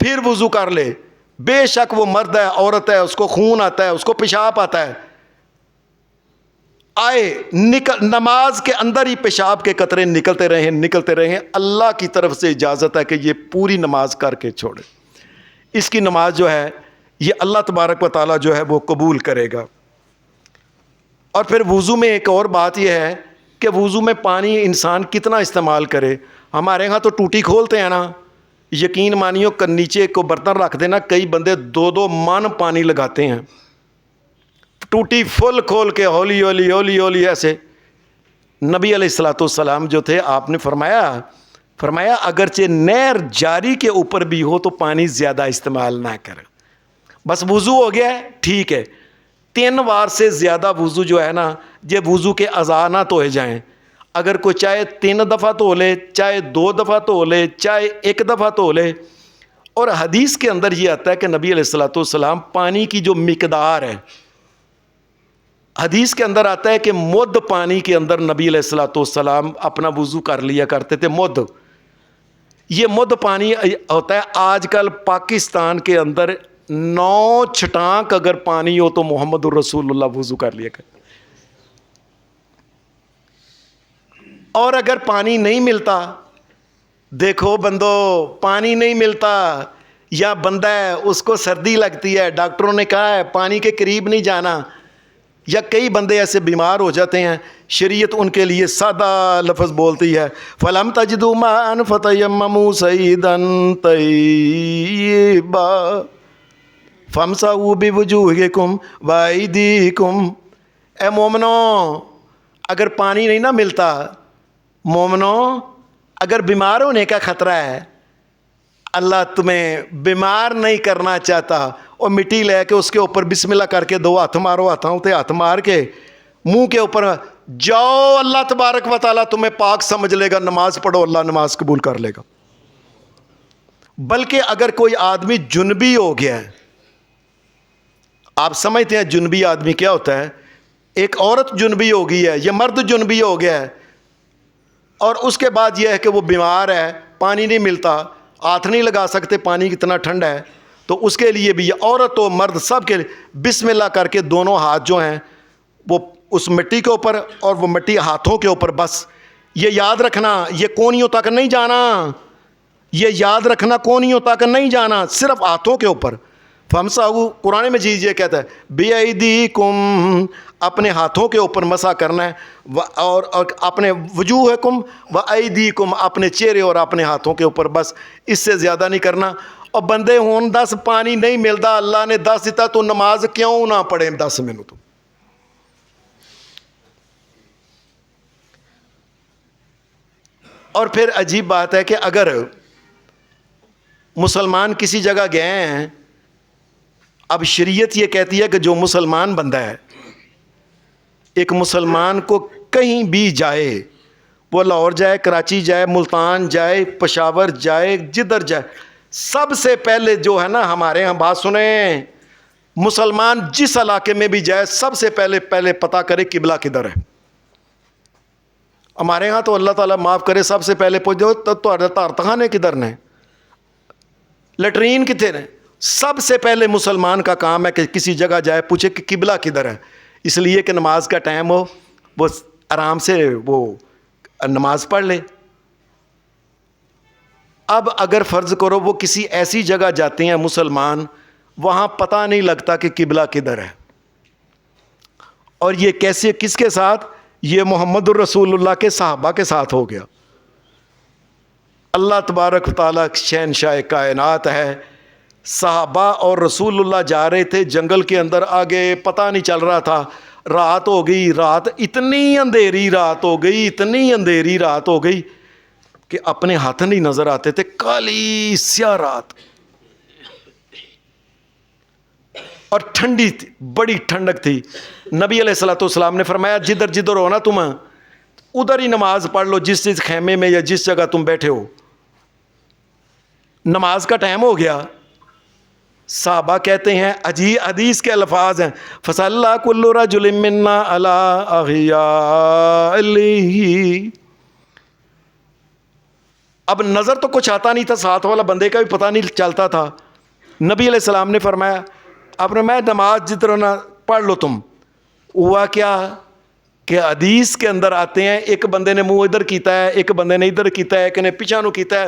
پھر وضو کر لے، بے شک وہ مرد ہے، عورت ہے، اس کو خون آتا ہے، اس کو پیشاب آتا ہے، نماز کے اندر ہی پیشاب کے قطرے نکلتے رہیں، اللہ کی طرف سے اجازت ہے کہ یہ پوری نماز کر کے چھوڑے، اس کی نماز جو ہے یہ اللہ تبارک و تعالیٰ جو ہے وہ قبول کرے گا۔ اور پھر وضو میں ایک اور بات یہ ہے کہ وضو میں پانی انسان کتنا استعمال کرے۔ ہمارے ہاں تو ٹوٹی کھولتے ہیں نا، یقین مانیو نیچے کو برتن رکھ دینا، کئی بندے 2 من پانی لگاتے ہیں، ٹوٹی فل کھول کے ہولی ہولی ہولی ہولی ایسے۔ نبی علیہ السلام جو تھے، آپ نے فرمایا اگرچہ نہر جاری کے اوپر بھی ہو تو پانی زیادہ استعمال نہ کرے، بس وضو ہو گیا ہے ٹھیک ہے، 3 بار سے زیادہ وضو جو ہے نا، یہ وضو کے اعضاء نہ دھوئے جائیں، اگر کوئی چاہے 3 دفعہ دھو لے، چاہے 2 دفعہ دھو لے، چاہے 1 دفعہ دھو لے۔ اور حدیث کے اندر یہ آتا ہے کہ نبی علیہ السلام پانی کی جو مقدار ہے، حدیث کے اندر آتا ہے کہ مد پانی کے اندر نبی علیہ السلام اپنا وضو کر لیا کرتے تھے، مد۔ یہ مد پانی ہوتا ہے، آج کل پاکستان کے اندر 9 چھٹانک اگر پانی ہو تو محمد الرسول اللہ وضو کر لیا کرتے۔ اور اگر پانی نہیں ملتا، دیکھو بندو، پانی نہیں ملتا، یا بندہ ہے اس کو سردی لگتی ہے، ڈاکٹروں نے کہا ہے پانی کے قریب نہیں جانا، یا کئی بندے ایسے بیمار ہو جاتے ہیں، شریعت ان کے لیے سادہ لفظ بولتی ہے، فَلَمْ تَجِدُوا مَاءً فَتَيَمَّمُوا صَعِيدًا طَيِّبًا فَامْسَحُوا بِوُجُوهِكُمْ وَأَيْدِيكُمْ۔ اے مومنو، اگر پانی نہیں نہ ملتا، مومنو اگر بیمار ہونے کا خطرہ ہے، اللہ تمہیں بیمار نہیں کرنا چاہتا، اور مٹی لے کے اس کے اوپر بسم اللہ کر کے 2 ہاتھ مارو، ہاتھوں تے ہاتھ مار کے منہ کے اوپر جاؤ، اللہ تبارک و تعالیٰ تمہیں پاک سمجھ لے گا، نماز پڑھو، اللہ نماز قبول کر لے گا۔ بلکہ اگر کوئی آدمی جنبی ہو گیا ہے، آپ سمجھتے ہیں جنبی آدمی کیا ہوتا ہے؟ ایک عورت جنبی ہو گئی ہے، یہ مرد جنبی ہو گیا ہے، اور اس کے بعد یہ ہے کہ وہ بیمار ہے، پانی نہیں ملتا، ہاتھ نہیں لگا سکتے، پانی کتنا ٹھنڈا ہے، تو اس کے لیے بھی یہ عورت و مرد سب کے لیے بسم اللہ کر کے دونوں ہاتھ جو ہیں وہ اس مٹی کے اوپر، اور وہ مٹی ہاتھوں کے اوپر، بس یہ یاد رکھنا، یہ کونیوں تک نہیں جانا، یہ یاد رکھنا کونیوں تک نہیں جانا، صرف ہاتھوں کے اوپر۔ فَامْسَحُوا، قرآن مجید یہ کہتا ہے بِأَيْدِيكُمْ، اپنے ہاتھوں کے اوپر مسح کرنا ہے، اور اپنے وجوہکم وَأَيْدِيكُمْ، اپنے چہرے اور اپنے ہاتھوں کے اوپر، بس اس سے زیادہ نہیں کرنا۔ اور بندے ہون دس پانی نہیں ملتا, اللہ نے 10 دیتا, تو نماز کیوں نہ پڑھے 10 مینوں تو. اور پھر عجیب بات ہے کہ اگر مسلمان کسی جگہ گئے ہیں, اب شریعت یہ کہتی ہے کہ جو مسلمان بندہ ہے, ایک مسلمان کو کہیں بھی جائے, وہ لاہور جائے, کراچی جائے, ملتان جائے, پشاور جائے, جدھر جائے, سب سے پہلے جو ہے نا, ہمارے ہاں بات سنیں, مسلمان جس علاقے میں بھی جائے سب سے پہلے پتہ کرے قبلہ کدھر ہے. ہمارے ہاں تو اللہ تعالیٰ معاف کرے, سب سے پہلے پوچھ دو تو تارتخانے کدھر نے, لیٹرین کتنے نے. سب سے پہلے مسلمان کا کام ہے کہ کسی جگہ جائے پوچھے کہ قبلہ کدھر ہے, اس لیے کہ نماز کا ٹائم ہو, وہ آرام سے وہ نماز پڑھ لے. اب اگر فرض کرو وہ کسی ایسی جگہ جاتے ہیں مسلمان, وہاں پتہ نہیں لگتا کہ قبلہ کدھر ہے, اور یہ کیسے, کس کے ساتھ, یہ محمد الرسول اللہ کے صحابہ کے ساتھ ہو گیا. اللہ تبارک و تعالیٰ شہنشاہ کائنات ہے, صحابہ اور رسول اللہ جا رہے تھے جنگل کے اندر, آگے پتہ نہیں چل رہا تھا, رات ہو گئی, رات اتنی اندھیری رات ہو گئی, اتنی اندھیری رات ہو گئی کہ اپنے ہاتھ نہیں نظر آتے تھے, کالی سیاہ رات, اور ٹھنڈی تھی, بڑی ٹھنڈک تھی. نبی علیہ الصلوۃ والسلام نے فرمایا جدھر جدھر ہو نا تم ادھر ہی نماز پڑھ لو, جس خیمے میں یا جس جگہ تم بیٹھے ہو. نماز کا ٹائم ہو گیا. صحابہ کہتے ہیں, حدیث کے الفاظ ہیں, فصلی کل رجل منا علی احیائہ. اب نظر تو کچھ آتا نہیں تھا, ساتھ والا بندے کا بھی پتہ نہیں چلتا تھا. نبی علیہ السلام نے فرمایا, آپ نے میں نماز جتنا نہ پڑھ لو تم. ہوا کیا کہ حدیث کے اندر آتے ہیں, ایک بندے نے منہ ادھر کیتا ہے, ایک بندے نے ادھر کیتا ہے, ایک نے پیچھے نو کیتا ہے.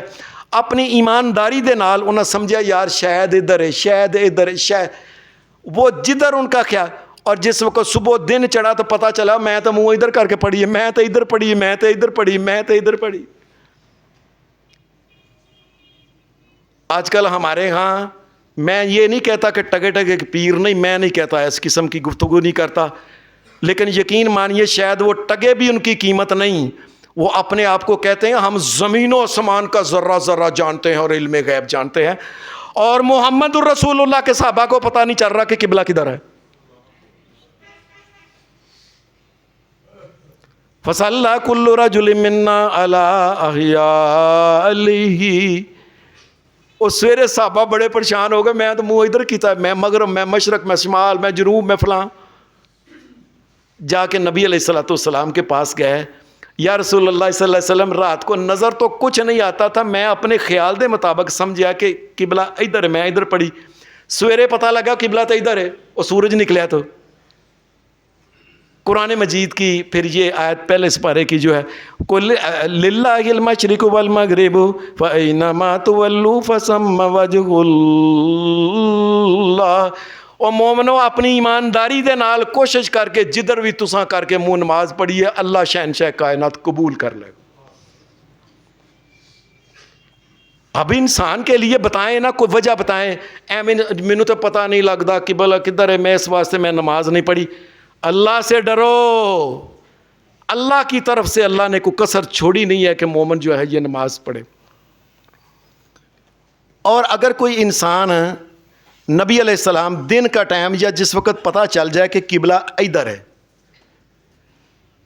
اپنی ایمانداری دے نال انہاں سمجھیا یار شاید ادھر ہے, شاید ادھر ہے, شاید وہ جدھر ان کا خیال. اور جس وقت صبح دن چڑھا تو پتہ چلا میں تو منہ ادھر کر کے پڑھی ہے, میں تو ادھر پڑھی, میں تو ادھر پڑھی, میں تو ادھر پڑھی. آج کل ہمارے ہاں, میں یہ نہیں کہتا کہ ٹگے ٹگے پیر نہیں, میں نہیں کہتا, اس قسم کی گفتگو نہیں کرتا, لیکن یقین مانیے شاید وہ ٹگے بھی ان کی قیمت نہیں. وہ اپنے آپ کو کہتے ہیں ہم زمین و آسمان کا ذرہ ذرہ جانتے ہیں اور علم غیب جانتے ہیں, اور محمد الرسول اللہ کے صحابہ کو پتہ نہیں چل رہا کہ قبلہ کدھر ہے. فصلی کل رجل منا علی احیائہ. اور سویرے صحابہ بڑے پریشان ہو گئے, میں تو منہ ادھر کیتا ہے, میں مغرب, میں مشرق, میں شمال, میں جنوب, میں فلاں. جا کے نبی علیہ الصلوۃ والسلام کے پاس گئے, یا رسول اللہ صلی اللہ علیہ وسلم, رات کو نظر تو کچھ نہیں آتا تھا, میں اپنے خیال دے مطابق سمجھا کہ قبلہ ادھر ہے, میں ادھر پڑھی. سویرے پتہ لگا قبلہ تو ادھر ہے, اور سورج نکلیا. تو قرآن مجید کی پھر یہ آیت پہلے سپارے کی جو ہے, للہ المشرق والمغرب فأینما تولوا فثم وجہ اللہ. اور مومنو اپنی ایمانداری دے نال کوشش کر کے جدھر بھی تساں کر کے منہ نماز پڑھی ہے, اللہ شہنشاہ کائنات قبول کر لے. اب انسان کے لیے بتائیں نا, کوئی وجہ بتائیں. مینوں تو پتہ نہیں لگتا قبلہ کدھر ہے, میں اس واسطے میں نماز نہیں پڑھی. اللہ سے ڈرو, اللہ کی طرف سے اللہ نے کوئی کسر چھوڑی نہیں ہے کہ مومن جو ہے یہ نماز پڑھے. اور اگر کوئی انسان نبی علیہ السلام دن کا ٹائم یا جس وقت پتہ چل جائے کہ قبلہ ادھر ہے,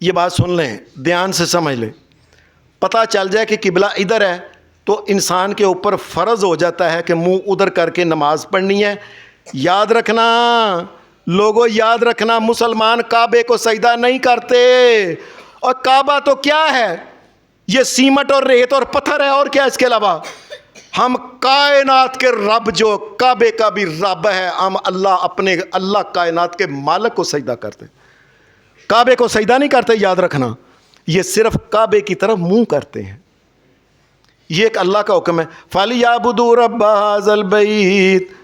یہ بات سن لیں, دھیان سے سمجھ لیں, پتہ چل جائے کہ قبلہ ادھر ہے تو انسان کے اوپر فرض ہو جاتا ہے کہ منہ ادھر کر کے نماز پڑھنی ہے. یاد رکھنا لوگوں, یاد رکھنا, مسلمان کعبے کو سجدہ نہیں کرتے. اور کعبہ تو کیا ہے, یہ سیمٹ اور ریت اور پتھر ہے, اور کیا اس کے علاوہ. ہم کائنات کے رب جو کعبے کا بھی رب ہے, ہم اللہ کائنات کے مالک کو سجدہ کرتے, کعبے کو سجدہ نہیں کرتے. یاد رکھنا, یہ صرف کعبے کی طرف منہ کرتے ہیں. یہ ایک اللہ کا حکم ہے. فَلْيَعْبُدُوا رَبَّ هَٰذَا الْبَيْتِ.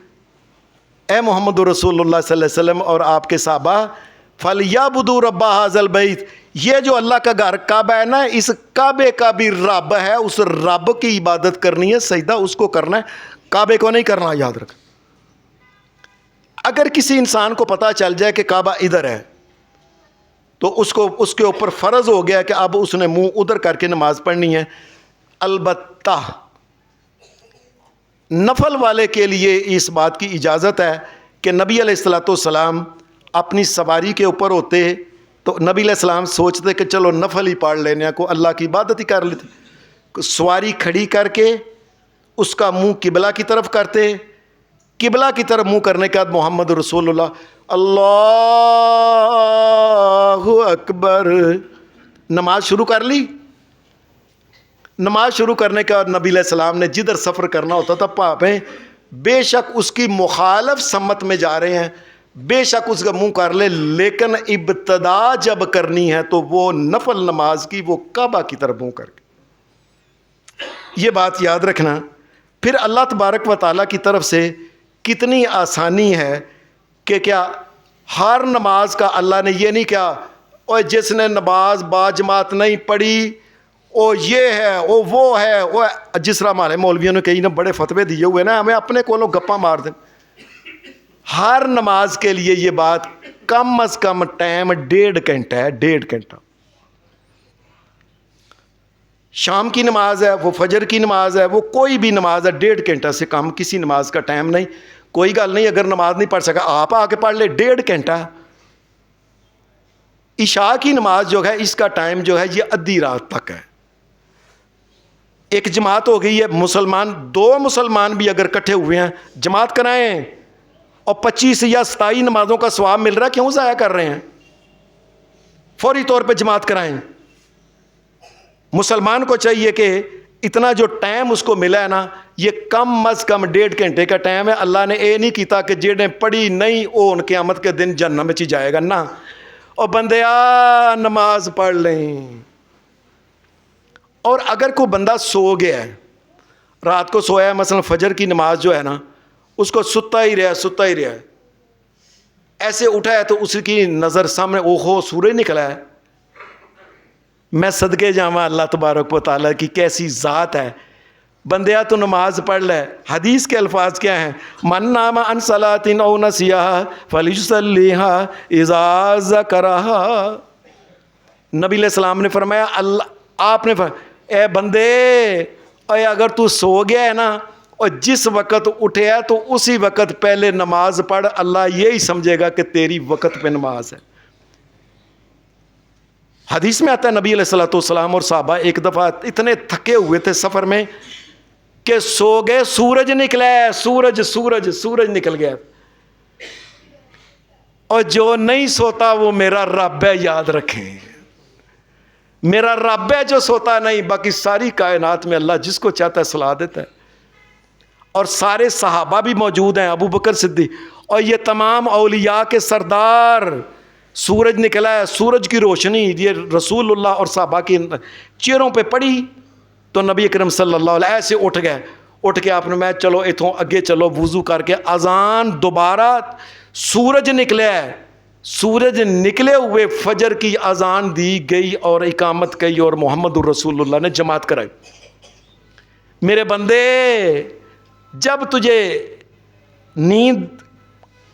اے محمد رسول اللہ صلی اللہ علیہ وسلم اور آپ کے صحابہ, فَلْيَعْبُدُوا رَبَّ هَٰذَا الْبَيْتِ. یہ جو اللہ کا گھر کعبہ ہے نا, اس کعبے کا بھی رب ہے, اس رب کی عبادت کرنی ہے, سجدہ اس کو کرنا ہے. کعبے کو نہیں کرنا، یاد رکھ۔ اگر کسی انسان کو پتہ چل جائے کہ کعبہ ادھر ہے تو اس کے اوپر فرض ہو گیا کہ اب اس نے منہ ادھر کر کے نماز پڑھنی ہے۔ البتہ نفل والے کے لیے اس بات کی اجازت ہے کہ نبی علیہ الصلوۃ والسلام اپنی سواری کے اوپر ہوتے تو نبی علیہ السلام سوچتے کہ چلو نفل ہی پڑھ لینے کو، اللہ کی عبادت ہی کر لیتے۔ سواری کھڑی کر کے اس کا منہ قبلہ کی طرف کرتے، قبلہ کی طرف منہ کرنے کے بعد محمد رسول اللہ، اللہ اکبر، نماز شروع کر لی۔ نماز شروع کرنے کے بعد نبی علیہ السلام نے جدھر سفر کرنا ہوتا تھا پاپیں بے شک اس کی مخالف سمت میں جا رہے ہیں، بے شک اس کا منہ کر لے، لیکن ابتدا جب کرنی ہے تو وہ نفل نماز کی وہ کعبہ کی طرف منہ کر کے، یہ بات یاد رکھنا۔ پھر اللہ تبارک و تعالیٰ کی طرف سے کتنی آسانی ہے کہ کیا ہر نماز کا اللہ نے یہ نہیں کہا اور جس نے نماز با جماعت نہیں پڑھی او یہ ہے او وہ ہے وہ، جس طرح ہمارے مولویوں نے کئی نا بڑے فتوے دیے ہوئے نا، ہمیں اپنے کولوں گپا مار دیں۔ ہر نماز کے لیے یہ بات کم از کم ٹائم 1.5 گھنٹہ ہے، 1.5 گھنٹہ۔ شام کی نماز ہے، وہ فجر کی نماز ہے، وہ کوئی بھی نماز ہے، 1.5 گھنٹہ سے کم کسی نماز کا ٹائم نہیں۔ کوئی گل نہیں، اگر نماز نہیں پڑھ سکا آپ آ کے پڑھ لے، 1.5 گھنٹہ۔ عشاء کی نماز جو ہے اس کا ٹائم جو ہے یہ آدھی رات تک ہے۔ ایک جماعت ہو گئی ہے، مسلمان 2 مسلمان بھی اگر کٹھے ہوئے ہیں جماعت کرائیں اور 25 یا 27 نمازوں کا ثواب مل رہا ہے، کیوں ضائع کر رہے ہیں؟ فوری طور پہ جماعت کرائیں۔ مسلمان کو چاہیے کہ اتنا جو ٹائم اس کو ملا ہے نا، یہ کم از کم 1.5 گھنٹے کا ٹائم ہے۔ اللہ نے یہ نہیں کیتا کہ جنہیں پڑھی نہیں وہ ان قیامت کے دن جہنم میں جائے گا، نہ۔ اور بندیا نماز پڑھ لیں۔ اور اگر کوئی بندہ سو گیا ہے، رات کو سویا ہے، مثلا فجر کی نماز جو ہے نا اس کو ستا ہی رہا ہے، ایسے اٹھا ہے تو اس کی نظر سامنے اوہو سورج نکلا ہے، میں صدقے جاواں اللہ تبارک و تعالیٰ کی کیسی ذات ہے، بندیا تو نماز پڑھ لے۔ حدیث کے الفاظ کیا ہیں؟ من نام عن صلاۃ او نسیہا فلیصلیھا اذا ذکرھا۔ نبی علیہ السلام نے فرمایا، آپ نے فرمایا اے بندے، اے اگر تو سو گیا ہے نا اور جس وقت اٹھے ہے تو اسی وقت پہلے نماز پڑھ، اللہ یہی سمجھے گا کہ تیری وقت پہ نماز ہے۔ حدیث میں آتا ہے نبی علیہ الصلوۃ والسلام اور صحابہ ایک دفعہ اتنے تھکے ہوئے تھے سفر میں کہ سو گئے، سورج نکلا ہے، سورج نکل گیا، اور جو نہیں سوتا وہ میرا رب ہے، یاد رکھیں، میرا رب ہے جو سوتا نہیں۔ باقی ساری کائنات میں اللہ جس کو چاہتا ہے سلا دیتا ہے، اور سارے صحابہ بھی موجود ہیں، ابو بکر صدیق اور یہ تمام اولیاء کے سردار۔ سورج نکلا ہے، سورج کی روشنی یہ رسول اللہ اور صحابہ کی چہروں پہ پڑی تو نبی اکرم صلی اللہ علیہ ایسے اٹھ گئے، اٹھ کے آپ نے میں چلو اتوں اگے چلو، وضو کر کے اذان دوبارہ، سورج نکلے ہے، سورج نکلے ہوئے فجر کی اذان دی گئی اور اقامت کی اور محمد الرسول اللہ نے جماعت کرائی۔ میرے بندے جب تجھے نیند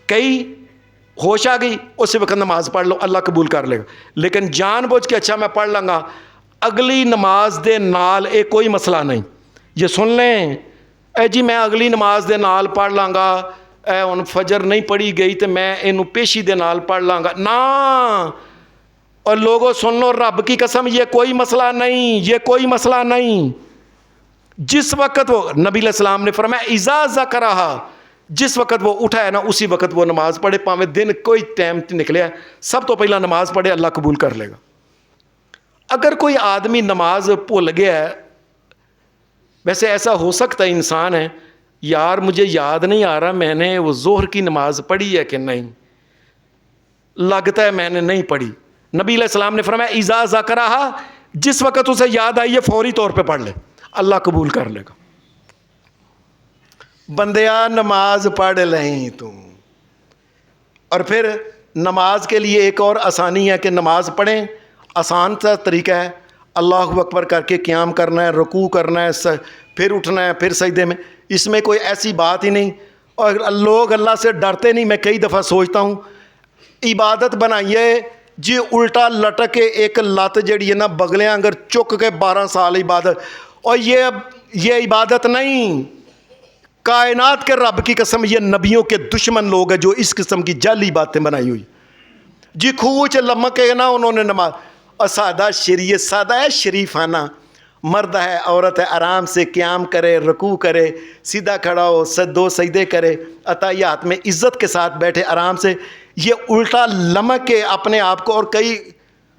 کئی ہوش آ گئی اسی وقت نماز پڑھ لو، اللہ قبول کر لے گا۔ لیکن جان بوجھ کے اچھا میں پڑھ لوں گا، اگلی نماز دے نال ایک کوئی مسئلہ نہیں، یہ سن لیں، اے جی میں اگلی نماز دے نال پڑھ لوں گا، اے ان فجر نہیں پڑھی گئی تو میں انہوں پیشی دے نال پڑھ لوں گا، نا۔ اور لوگوں سن لو، رب کی قسم یہ کوئی مسئلہ نہیں، یہ کوئی مسئلہ نہیں۔ جس وقت وہ نبی علیہ السلام نے فرمایا اذا ذکرھا، جس وقت وہ اٹھا ہے نا اسی وقت وہ نماز پڑھے، پاویں دن کوئی ٹائم نکلے ہے، سب تو پہلا نماز پڑھے، اللہ قبول کر لے گا۔ اگر کوئی آدمی نماز بھول گیا ہے، ویسے ایسا ہو سکتا ہے انسان ہے، یار مجھے یاد نہیں آ رہا میں نے وہ ظہر کی نماز پڑھی ہے کہ نہیں، لگتا ہے میں نے نہیں پڑھی۔ نبی علیہ السلام نے فرمایا اذا ذکرھا، جس وقت اسے یاد آئی ہے فوری طور پہ پڑھ لے، اللہ قبول کر لے گا۔ بندیا نماز پڑھ لیں تم۔ اور پھر نماز کے لیے ایک اور آسانی ہے کہ نماز پڑھیں، آسان سا طریقہ ہے، اللہ اکبر کر کے قیام کرنا ہے، رکوع کرنا ہے، پھر اٹھنا ہے، پھر سجدے میں۔ اس میں کوئی ایسی بات ہی نہیں. اور لوگ اللہ سے ڈرتے نہیں. میں کئی دفعہ سوچتا ہوں عبادت بنائیے جی الٹا لٹک کے ایک لت جڑی ہے نا بگلیاں اگر چک کے 12 سال عبادت, اور یہ عبادت نہیں. کائنات کے رب کی قسم یہ نبیوں کے دشمن لوگ ہیں جو اس قسم کی جعلی باتیں بنائی ہوئی جی. کھوچ لمک کے نا انہوں نے نماز, اور سادہ شریعت سادہ ہے شریفانہ. مرد ہے عورت ہے آرام سے قیام کرے, رکوع کرے, سیدھا کھڑا ہو, 2 سجدے کرے, عطایات میں عزت کے ساتھ بیٹھے آرام سے. یہ الٹا لمک کے اپنے آپ کو, اور کئی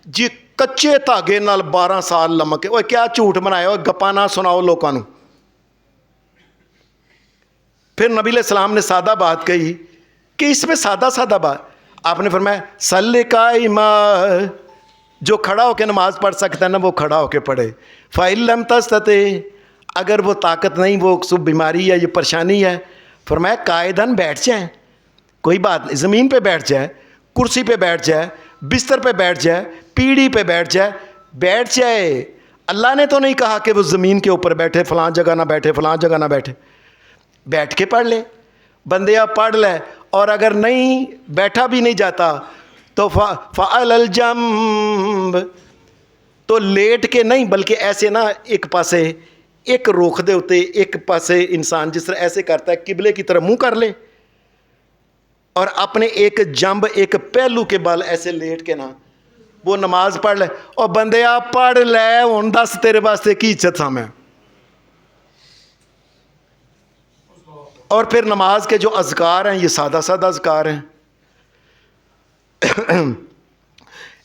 جی کچے دھاگے نال 12 سال لمک کے. وہ کیا جھوٹ بنایا ہو, گپاں نہ سناؤ لوگوں. پھر نبی علیہ السلام نے سادہ بات کہی کہ اس میں سادہ بات آپ نے فرمایا صلی قائما, جو کھڑا ہو کے نماز پڑھ سکتا ہے نا وہ کھڑا ہو کے پڑھے. فَإِن لَمْ تَسْتَطِعْ, اگر وہ طاقت نہیں, وہ سب بیماری ہے, یہ پریشانی ہے, فرمایا قائدن بیٹھ جائیں, کوئی بات نہیں, زمین پہ بیٹھ جائے, کرسی پہ بیٹھ جائے, بستر پہ بیٹھ جائے, پیڑھی پہ بیٹھ جائے. اللہ نے تو نہیں کہا کہ وہ زمین کے اوپر بیٹھے, فلاں جگہ نہ بیٹھے, فلاں جگہ نہ بیٹھے. بیٹھ کے پڑھ لے بندیا, پڑھ لے. اور اگر نہیں بیٹھا بھی نہیں جاتا تو فعل الجنب, تو لیٹ کے نہیں بلکہ ایسے نا ایک پاسے, ایک روخ دے ہوتے ایک پاسے انسان جس طرح ایسے کرتا ہے قبلے کی طرح منہ کر لے, اور اپنے ایک جنب ایک پہلو کے بال ایسے لیٹ کے نا وہ نماز پڑھ لے. اور بندیا پڑھ لے, ہن دس تیرے واسطے کی عزت تھا میں. اور پھر نماز کے جو اذکار ہیں یہ سادہ اذکار ہیں.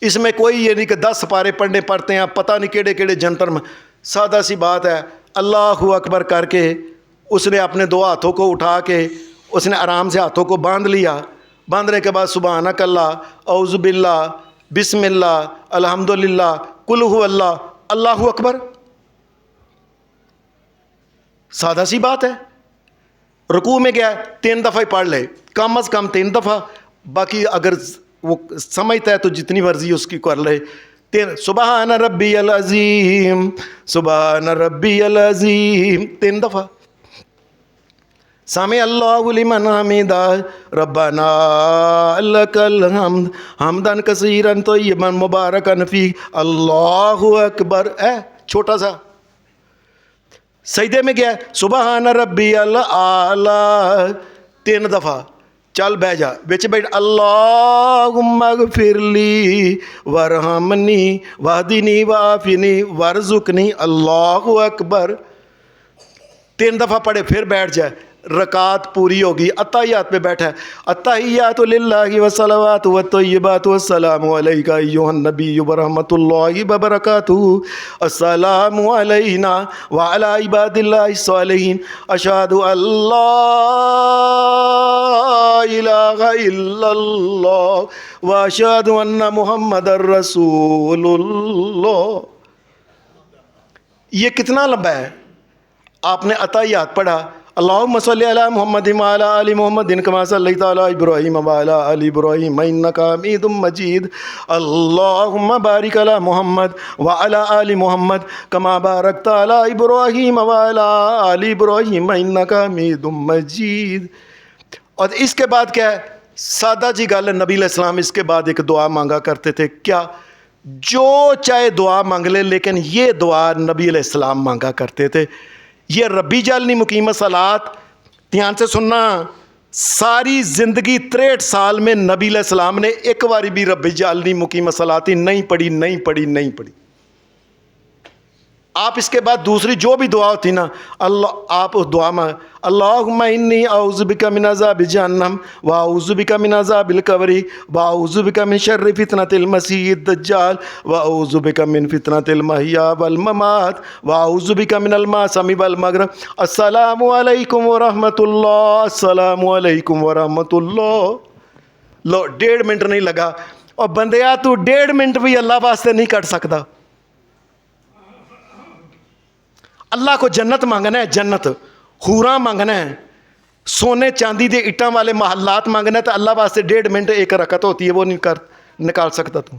اس میں کوئی یہ نہیں کہ 10 سپارے پڑھنے پڑتے ہیں, پتہ نہیں کیڑے کیڑے جنتر میں. سادہ سی بات ہے, اللہ اکبر کر کے اس نے اپنے 2 ہاتھوں کو اٹھا کے اس نے آرام سے ہاتھوں کو باندھ لیا. باندھنے کے بعد سبحانک اللہ, اعوذ باللہ, بسم اللہ, الحمدللہ, قل هو اللہ, اللہ اکبر. سادہ سی بات ہے. رکوع میں گیا 3 دفعہ ہی پڑھ لے, کم از کم 3 دفعہ, باقی اگر وہ سمجھتا ہے تو جتنی مرضی اس کی کر لے. سبحان ربی العظیم, سبحان ربی العظیم 3 دفعہ. سمع اللہ لمن حمدہ, ربنا لک الحمد حمدا کثیرا طیبا مبارکا فیہ, اللہ اکبر. چھوٹا سا سجدے میں گیا سبحان ربی الاعلی 3 دفعہ. چل بہ جا بچ بیٹھ, اللہم اغفر لی ورحمنی واہدنی وعافنی وارزقنی, اللہ اکبر 3 دفعہ پڑھے. پھر بیٹھ جائے, رکعت پوری ہوگی. عطایات پہ بیٹھا ہے, التحیات للہ والصلوات والطیبات والسلام علیک ایھا النبی ورحمۃ اللہ وبرکاتہ, السلام علینا وعلی عباد اللہ الصالحین, اشہد ان لا الہ الا اللہ واشہد ان محمد رسول اللہ. یہ کتنا لمبا ہے. آپ نے عطایات پڑھا, اللہم صلی علی محمد وعلی آل محمد کما صلیت علی ابراہیم وعلی آل ابراہیم انک حمید مجید, اللہم بارک علی محمد وعلی آل محمد کما بارکت علی ابراہیم وعلی آل ابراہیم انک حمید مجید. اور اس کے بعد کیا ہے, سادہ جی گل ہے. نبی علیہ السلام اس کے بعد ایک دعا مانگا کرتے تھے, کیا جو چاہے دعا مانگ لے, لیکن یہ دعا نبی علیہ السلام مانگا کرتے تھے. یہ ربی جعلنی مقیم صلات, دھیان سے سننا, ساری زندگی 63 سال میں نبی علیہ السلام نے ایک باری بھی ربی جعلنی مقیم صلاتی نہیں پڑھی. آپ اس کے بعد دوسری جو بھی دعا ہوتی نا, اللہ آپ اس دعا میں اللہم انی اعوذ بک من عذاب جہنم واعوذ بک من عذاب القبر واعوذ بک من شر فتنۃ المسیح الدجال واعوذ بک من فتنۃ المحیا والممات واعوذ بک من الماسم والمغرب, السلام علیکم ورحمۃ اللہ, السلام علیکم ورحمۃ اللہ. لو 1.5 منٹ نہیں لگا. اور بندیا تو 1.5 منٹ بھی اللہ واسطے نہیں کٹ سکتا. اللہ کو جنت مانگنا ہے, جنت حوراں مانگنا ہے, سونے چاندی دے اٹاں والے محلات مانگنا ہے, تو اللہ واسطے 1.5 منٹ ایک رکعت ہوتی ہے وہ نہیں نکال سکتا تو.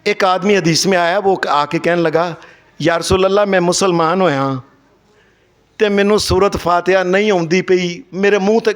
ایک آدمی حدیث میں آیا, وہ آ کے کہنے لگا یا رسول اللہ میں مسلمان ہویا, ਤੇ ਮੈਨੂੰ ਸੂਰਤ ਫਾਤਿਹਾ ਨਹੀਂ ਆਉਂਦੀ ਪਈ, ਮੇਰੇ ਮੂੰਹ ਤੇ,